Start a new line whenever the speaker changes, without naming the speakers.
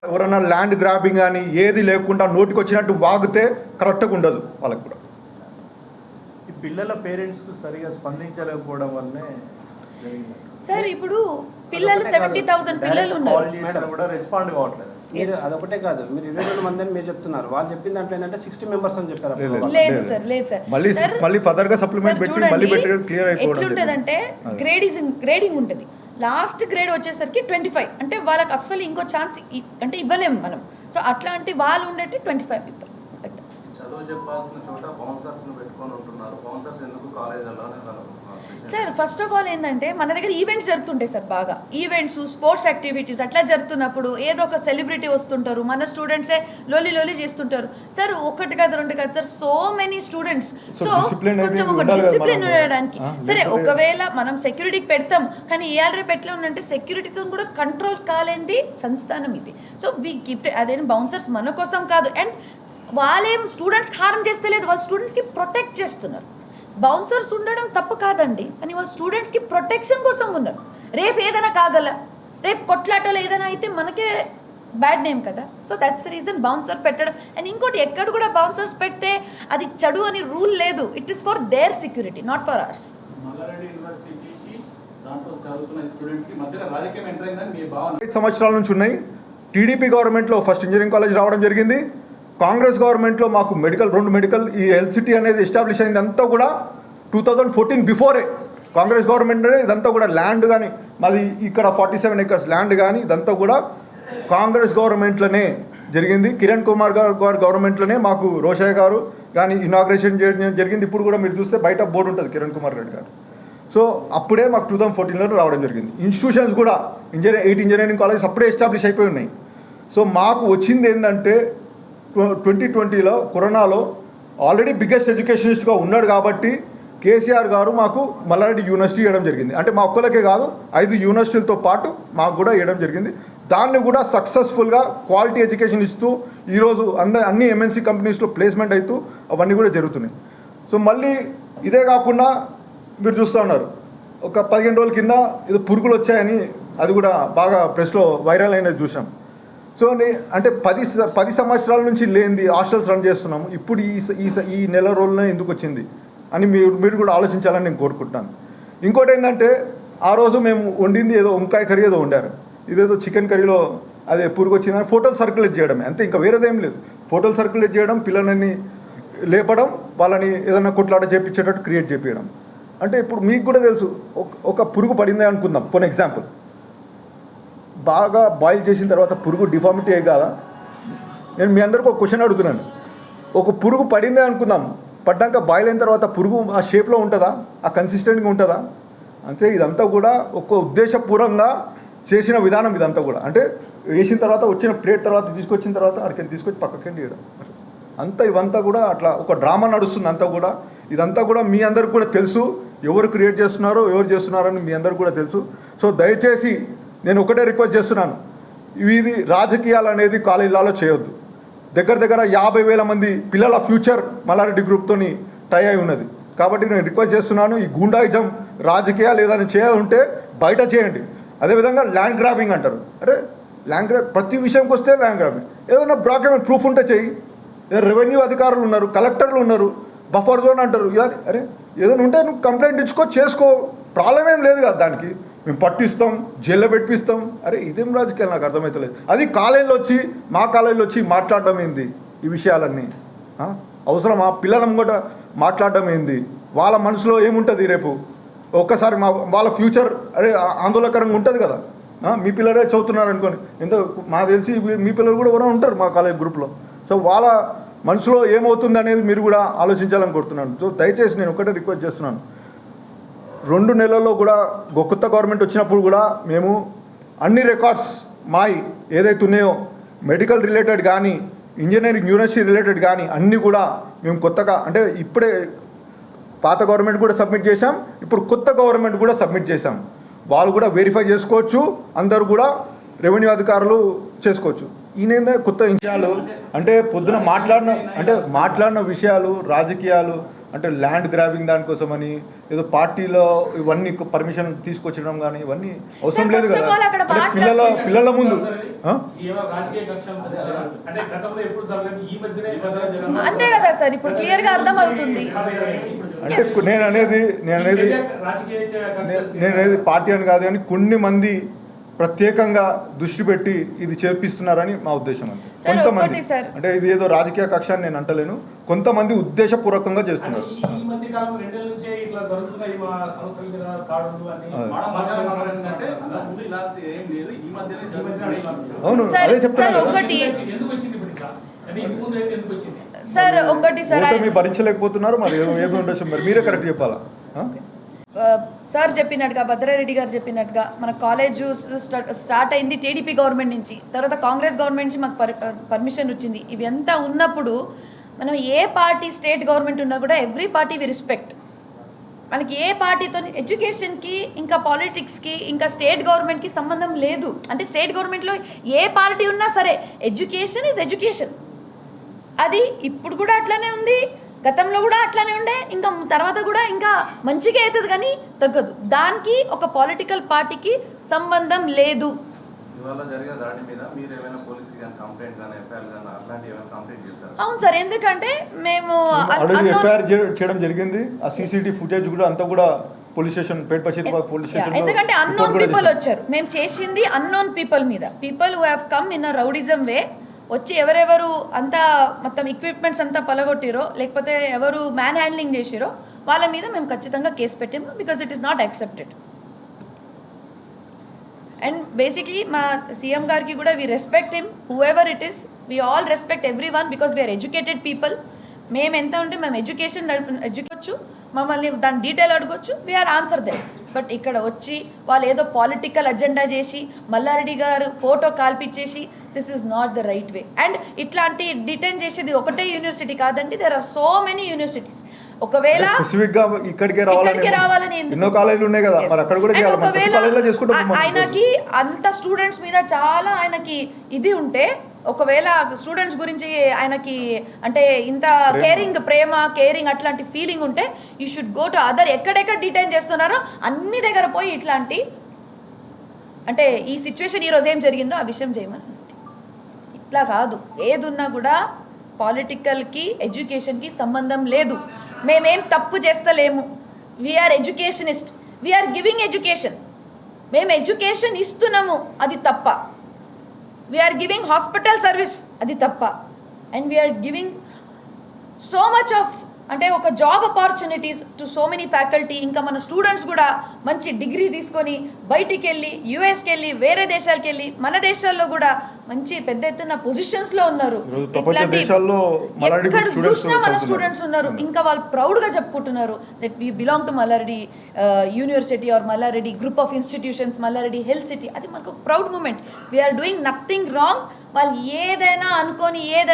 ఎవరన్నా land grabbing కానీ ఏది లేకుండా నోటికి వచ్చినట్టు వాగితే కరెక్ట్గా ఉండదు వాళ్ళకి కూడా.
ఈ పిల్లల పేరెంట్స్కు సరిగా స్పందించలేకపోవడం వల్లనే
సార్ ఇప్పుడు పిల్లలు 70,000 పిల్లలు ఉన్నారు
కూడా రెస్పాండ్ కావట్లేదు.
మీరు అదొకటే కాదు, మీరు 22 మంది అని మీరు చెప్తున్నారు, వాళ్ళు చెప్పిన దాంట్లో ఏంటంటే 60 మెంబర్స్ అని చెప్పారు.
లేదు సార్, లేదు సార్.
మళ్ళీ ఫర్దర్ గా సప్లిమెంట్ పెట్టి మళ్ళీ పెట్టి క్లియర్ అయిపోవడం.
ఎట్లుంటదంటే గ్రేడింగ్ ఉంటుంది. లాస్ట్ గ్రేడ్ వచ్చేసరికి 25, అంటే వాళ్ళకి అస్సలు ఇంకో ఛాన్స్ అంటే ఇవ్వలేము మనం. సో అట్లాంటి వాళ్ళు ఉండేటి 25 పీపుల్.
చదువు చెప్పాల్సిన చోట బౌన్సర్స్ పెట్టుకొని ఉంటున్నారు. బౌన్సర్స్ ఎందుకు కాలేజీలో
సార్ ఫస్ట్ ఆఫ్ ఆల్ ఏంటంటే మన దగ్గర ఈవెంట్స్ జరుగుతుంటాయి సార్, బాగా ఈవెంట్స్, స్పోర్ట్స్ యాక్టివిటీస్ అట్లా జరుగుతున్నప్పుడు ఏదో ఒక సెలబ్రిటీ వస్తుంటారు, మన స్టూడెంట్సే లోలి చేస్తుంటారు సార్. ఒకటి కాదు రెండు కాదు sir, so many students. So కొంచెం ఒక డిసిప్లిన్ ఉండడానికి సరే ఒకవేళ మనం సెక్యూరిటీకి పెడతాం, కానీ ఇయాలరే పెట్టలే ఉందంటే సెక్యూరిటీతో కూడా కంట్రోల్ కాలేంది సంస్థానం ఇది. సో వీ కీప్ అదేం బౌన్సర్స్ మన కోసం కాదు, అండ్ వాళ్ళేం స్టూడెంట్స్కి హారం చేస్తలేదు, వాళ్ళు స్టూడెంట్స్కి ప్రొటెక్ట్ చేస్తున్నారు. బౌన్సర్స్ ఉండడం తప్పు కాదండి, కానీ వాళ్ళు స్టూడెంట్స్కి ప్రొటెక్షన్ కోసం ఉన్నారు. రేపు ఏదైనా కాగల, రేపు కొట్లాటలు ఏదైనా అయితే మనకే బ్యాడ్ నేమ్ కదా. So that's the reason bouncer పెట్టడం. అండ్ ఇంకోటి, ఎక్కడ కూడా బౌన్సర్స్ పెడితే అది చెడు అని రూల్ లేదు. It is for their security, not for ours.
Malla Reddy యూనివర్సిటీకి దాంట్లో చదువుతున్న స్టూడెంట్కి మధ్యలో రాజకీయం ఎంటర్ అయిందని మీ భావన?
5 సంవత్సరాల నుంచి ఉన్నాయి. టీడీపీ గవర్నమెంట్లో ఫస్ట్ ఇంజనీరింగ్ కాలేజ్ రావడం జరిగింది. కాంగ్రెస్ గవర్నమెంట్లో మాకు రెండు మెడికల్ ఈ హెల్త్ సిటీ అనేది ఎస్టాబ్లిష్ అయింది. అంతా కూడా 2014 బిఫోరే కాంగ్రెస్ గవర్నమెంట్ ఇదంతా కూడా ల్యాండ్ కానీ మాది ఇక్కడ 47 acres ల్యాండ్ కానీ ఇదంతా కూడా కాంగ్రెస్ గవర్నమెంట్లోనే జరిగింది. కిరణ్ కుమార్ గారు గవర్నమెంట్లోనే మాకు రోషయ్య గారు కానీ ఇనాగ్రేషన్ చేయడం జరిగింది. ఇప్పుడు కూడా మీరు చూస్తే బయట బోర్డు ఉంటుంది కిరణ్ కుమార్ రెడ్డి గారు. సో అప్పుడే మాకు 2014లో రావడం జరిగింది. ఇన్స్టిట్యూషన్స్ కూడా 8 ఇంజనీరింగ్ కాలేజెస్ అప్పుడే ఎస్టాబ్లిష్ అయిపోయి ఉన్నాయి. సో మాకు వచ్చింది ఏంటంటే 2020లో కరోనాలో ఆల్రెడీ బిగ్గెస్ట్ ఎడ్యుకేషనిస్ట్గా ఉన్నాడు కాబట్టి కేసీఆర్ గారు మాకు మల్లారెడ్డి యూనివర్సిటీ ఇవ్వడం జరిగింది. అంటే మా ఒక్కరికే కాదు, 5 యూనివర్సిటీలతో పాటు మాకు కూడా ఇవ్వడం జరిగింది. దాన్ని కూడా సక్సెస్ఫుల్గా క్వాలిటీ ఎడ్యుకేషన్ ఇస్తూ ఈరోజు అన్ని ఎంఎన్సీ కంపెనీస్లో ప్లేస్మెంట్ అవుతూ అవన్నీ కూడా జరుగుతున్నాయి. సో మళ్ళీ ఇదే కాకుండా మీరు చూస్తూ ఉన్నారు, ఒక 15 రోజుల కింద ఏదో పురుగులు వచ్చాయని అది కూడా బాగా ప్రెస్లో వైరల్ అయినది చూసాం. సో అంటే 10 సంవత్సరాల నుంచి లేనిది హాస్టల్స్ రన్ చేస్తున్నాము. ఇప్పుడు ఈ నెల రోజులనే ఎందుకు వచ్చింది అని మీరు కూడా ఆలోచించాలని నేను కోరుకుంటున్నాను. ఇంకోటి ఏంటంటే ఆ రోజు మేము వండింది ఏదో వంకాయ కర్రీ ఏదో వండారు, ఇదేదో చికెన్ కర్రీలో అదే పురుగు వచ్చిందని ఫోటోలు సర్క్యులేట్ చేయడమే, అంతే, ఇంకా వేరేదేం లేదు. ఫోటోలు సర్క్యులేట్ చేయడం, పిల్లలని లేపడం, వాళ్ళని ఏదైనా కొట్లాట చేపించేటట్టు క్రియేట్ చేపించడం. అంటే ఇప్పుడు మీకు కూడా తెలుసు, ఒక పురుగు పడిందే అనుకుందాం, ఫర్ ఎగ్జాంపుల్, బాగా బాయిల్ చేసిన తర్వాత పురుగు డిఫార్మిటీ అయ్యి కాదా? నేను మీ అందరికీ ఒక క్వశ్చన్ అడుగుతున్నాను. ఒక పురుగు పడిందే అనుకుందాం, పడ్డాక బాయిల్ అయిన తర్వాత పురుగు ఆ షేప్లో ఉంటుందా, ఆ కన్సిస్టెంట్గా ఉంటుందా? అంతే. ఇదంతా కూడా ఒక ఉద్దేశపూర్వకంగా చేసిన విధానం ఇదంతా కూడా. అంటే వేసిన తర్వాత వచ్చిన ప్లేట్ తర్వాత తీసుకొచ్చిన తర్వాత అక్కడికి తీసుకొచ్చి పక్కకి వేయడం అంతా, ఇవంతా కూడా అట్లా ఒక డ్రామా నడుస్తుంది అంతా కూడా. ఇదంతా కూడా మీ అందరికి కూడా తెలుసు, ఎవరు క్రియేట్ చేస్తున్నారో ఎవరు చేస్తున్నారని మీ అందరికి కూడా తెలుసు. సో దయచేసి నేను ఒకటే రిక్వెస్ట్ చేస్తున్నాను, ఇది రాజకీయాలు అనేది కాలేజీలలో చేయొద్దు. దగ్గర 50,000 మంది పిల్లల ఫ్యూచర్ మల్లారెడ్డి గ్రూప్తో టై అయి ఉన్నది. కాబట్టి నేను రిక్వెస్ట్ చేస్తున్నాను, ఈ గూండాయిజం రాజకీయాలు ఏదైనా చేయాలంటే బయట చేయండి. అదేవిధంగా ల్యాండ్ గ్రాబింగ్ అంటారు, అరే ల్యాండ్ గ్రాబ్ ప్రతి విషయంకి వస్తే ల్యాండ్ గ్రాబింగ్, ఏదైనా డాక్యుమెంట్ ప్రూఫ్ ఉంటే చెయ్యి. రెవెన్యూ అధికారులు ఉన్నారు, కలెక్టర్లు ఉన్నారు, బఫర్ జోన్ అంటారు, అరే ఏదైనా ఉంటే నువ్వు కంప్లైంట్ ఇచ్చుకో, చేసుకో, ప్రాబ్లం ఏం లేదు కదా. దానికి మేము పట్టిస్తాం, జైల్లో పెట్టిస్తాం. అరే ఇదేం రాజకీయాలు నాకు అర్థమవుతలేదు. అది కాలేజీలో వచ్చి మా కాలేజీలో వచ్చి మాట్లాడడం ఏంది ఈ విషయాలన్నీ? అవసరమా? పిల్లలం కూడా మాట్లాడడం ఏంది? వాళ్ళ మనసులో ఏముంటుంది రేపు? ఒక్కసారి వాళ్ళ ఫ్యూచర్ అరే ఆందోళనకరంగా ఉంటుంది కదా. మీ పిల్లలే చదువుతున్నారు అనుకోండి, ఎంతో మాకు తెలిసి మీ పిల్లలు కూడా ఎవరైనా ఉంటారు మా కాలేజ్ గ్రూప్లో. సో వాళ్ళ మనసులో ఏమవుతుంది అనేది మీరు కూడా ఆలోచించాలని కోరుతున్నాను. సో దయచేసి నేను ఒకటే రిక్వెస్ట్ చేస్తున్నాను, 2 నెలల్లో కూడా కొత్త గవర్నమెంట్ వచ్చినప్పుడు కూడా మేము అన్ని రికార్డ్స్ మాయి ఏదైతే ఉన్నాయో మెడికల్ రిలేటెడ్ కానీ ఇంజనీరింగ్ యూనివర్సిటీ రిలేటెడ్ కానీ అన్నీ కూడా మేము కొత్తగా, అంటే ఇప్పుడే పాత గవర్నమెంట్ కూడా సబ్మిట్ చేశాం, ఇప్పుడు కొత్త గవర్నమెంట్ కూడా సబ్మిట్ చేశాం. వాళ్ళు కూడా వెరిఫై చేసుకోవచ్చు, అందరూ కూడా రెవెన్యూ అధికారులు చేసుకోవచ్చు. ఈయన కొత్త విషయాలు అంటే పొద్దున మాట్లాడిన విషయాలు రాజకీయాలు అంటే ల్యాండ్ గ్రాబింగ్ దానికోసమని ఏదో పార్టీలో ఇవన్నీ పర్మిషన్ తీసుకొచ్చడం కానీ ఇవన్నీ అవసరం
Sir,
లేదు
first of
కదా
all అక్కడ
అంటే పిల్లల ముందు ఆ?
ఏమో రాజకీయ కక్ష అంటే గతంలో ఎప్పుడు జరగలేదు ఈ మధ్యనే ఈ మధ్యనే జరగలేదు.
అంతే కదా సార్, ఇప్పుడు క్లియర్ గా అర్థం అవుతుంది.
అంటే నేను అనేది
రాజకీయ
నేను అనేది పార్టీ అని కాదు కానీ కొన్ని మంది ప్రత్యేకంగా దృష్టి పెట్టి ఇది చేపిస్తున్నారని మా ఉద్దేశం అంతే.
Sir,
కొంతమంది
ఒక్కటి sir.
అంటే ఇది ఏదో రాజకీయ కక్ష అని నేను అంటలేను, కొంతమంది ఉద్దేశపూర్వకంగా చేస్తున్నారు.
ఈ మధ్య కాలం 2 నెలల నుంచే ఇట్లా జరుగుతున్నాయి మా సంస్థల మీద కార్డులు అని
అంటే ముందు ఇలా ఏం లేదు, ఈ మధ్యనే జరుగుతుంది.
అవును
Sir,
అదే చెప్తాను
sir,
కదా.
ఒకటి
ఎందుకు వచ్చింది ఇప్పుడు ఇట్లా అంటే ఇంతకు ముందు ఎందుకు వచ్చింది?
సార్ ఒకటి సార్
ఓటమి భరించలేకపోతున్నారు, మరి ఏమి ఉండొచ్చు, మరి మీరే కరెక్ట్ చెప్పాలా. ఆ?
సార్ చెప్పినట్టుగా, భద్రారెడ్డి గారు చెప్పినట్టుగా మన కాలేజ్ స్టార్ట్ అయింది టీడీపీ గవర్నమెంట్ నుంచి, తర్వాత కాంగ్రెస్ గవర్నమెంట్ నుంచి మాకు పర్మిషన్ వచ్చింది. ఇవి అంతా ఉన్నప్పుడు మనం ఏ పార్టీ స్టేట్ గవర్నమెంట్ ఉన్నా కూడా ఎవ్రీ పార్టీ వి రెస్పెక్ట్. మనకి ఏ పార్టీతో ఎడ్యుకేషన్కి ఇంకా పాలిటిక్స్కి ఇంకా స్టేట్ గవర్నమెంట్కి సంబంధం లేదు. అంటే స్టేట్ గవర్నమెంట్లో ఏ పార్టీ ఉన్నా సరే ఎడ్యుకేషన్ ఈజ్ ఎడ్యుకేషన్. అది ఇప్పుడు కూడా అట్లానే ఉంది, గతంలో కూడా అట్లానే ఉండే, ఇంకా తర్వాత కూడా ఇంకా మంచిగా అవుతుంది కానీ తగ్గదు. దానికి ఒక పొలిటికల్ పార్టీకి సంబంధం లేదు.
ఇవాళ జరిగిన దాడి మీద మీరు ఏమైనా పోలీస్ కానీ కంప్లైంట్ కానీ ఎఫ్ఐఆర్ కానీ అట్లాంటివి ఏమైనా కంప్లైంట్ చేశారు?
అవును సార్, ఎందుకంటే మేము
ఆల్రెడీ ఎఫ్ఐఆర్ చేయడం జరిగింది. ఆ సీసీటీవీ ఫుటేజ్ కూడా అంతా కూడా పోలీస్ స్టేషన్ పోలీస్ స్టేషన్
ఎందుకంటే అన్నోన్ పీపుల్ వచ్చారు. మేము చేసింది అన్నోన్ పీపుల్ మీద, people who have come in a rowdyism way వచ్చి ఎవరెవరు అంతా మొత్తం ఎక్విప్మెంట్స్ అంతా పలగొట్టిరో లేకపోతే ఎవరు మ్యాన్ హ్యాండ్లింగ్ చేసిరో వాళ్ళ మీద మేము ఖచ్చితంగా కేసు పెట్టాము, because it is not accepted. And basically మా సీఎం గారికి కూడా we respect him, whoever it is, we all respect everyone, because we are educated people. మేము ఎంత ఉంటే మేము ఎడ్యుకోవచ్చు, మమ్మల్ని దాని డీటెయిల్ అడగొచ్చు, వీఆర్ ఆన్సర్ దెమ్. బట్ ఇక్కడ వచ్చి వాళ్ళు ఏదో పాలిటికల్ అజెండా చేసి మల్లారెడ్డి గారు ఫోటో కాల్పిచ్చేసి this is not the right way. And ఇట్లాంటి డిటైన్ చేసేది ఒకటే యూనివర్సిటీ కాదండి, there are so many universities. ఒకవేళ
స్పెసిఫిక్ గా ఇక్కడికే
రావాలని
ఎన్నో కాలేజీలు ఉన్నాయి కదా, మరి అక్కడ కూడా చేయాలి. మన ప్రతి కాలేజీలో చేసుకుంటాం.
ఆయనకి అంత స్టూడెంట్స్ మీద చాలా ఆయనకి ఇది ఉంటే, ఒకవేళ స్టూడెంట్స్ గురించి ఆయనకి అంటే ఇంత కేరింగ్ అట్లాంటి ఫీలింగ్ ఉంటే you should go to other, ఎక్కడెక్కడ డిటైన్ చేస్తున్నారో అన్ని దగ్గర పోయి ఇట్లాంటి అంటే ఈ సిచ్యువేషన్ ఈరోజు ఏం జరిగిందో ఆ విషయం చేయమని. ఇట్లా కాదు, ఏదున్నా కూడా పాలిటికల్కి ఎడ్యుకేషన్కి సంబంధం లేదు. మేమేం తప్పు చేస్తలేము, we are educationist, we are giving education. మేము ఎడ్యుకేషన్ ఇస్తున్నాము, అది తప్ప. వీఆర్ గివింగ్ హాస్పిటల్ సర్వీస్, అది తప్ప. And we are giving so much of అంటే ఒక job opportunities to so many faculty. ఇంకా మన స్టూడెంట్స్ కూడా మంచి డిగ్రీ తీసుకొని బయటికి వెళ్ళి యుఎస్కి వెళ్ళి వేరే దేశాలకు వెళ్ళి మన దేశాల్లో కూడా మంచి పెద్ద ఎత్తున పొజిషన్స్లో ఉన్నారు. ఎక్కడ చూసినా మన స్టూడెంట్స్ ఉన్నారు. ఇంకా వాళ్ళు ప్రౌడ్గా చెప్పుకుంటున్నారు that we belong to Malla Reddy university or Malla Reddy group of institutions, Malla Reddy health city. అది మనకు proud moment. We're doing nothing wrong. వాళ్ళు ఏదైనా అనుకొని ఏదైనా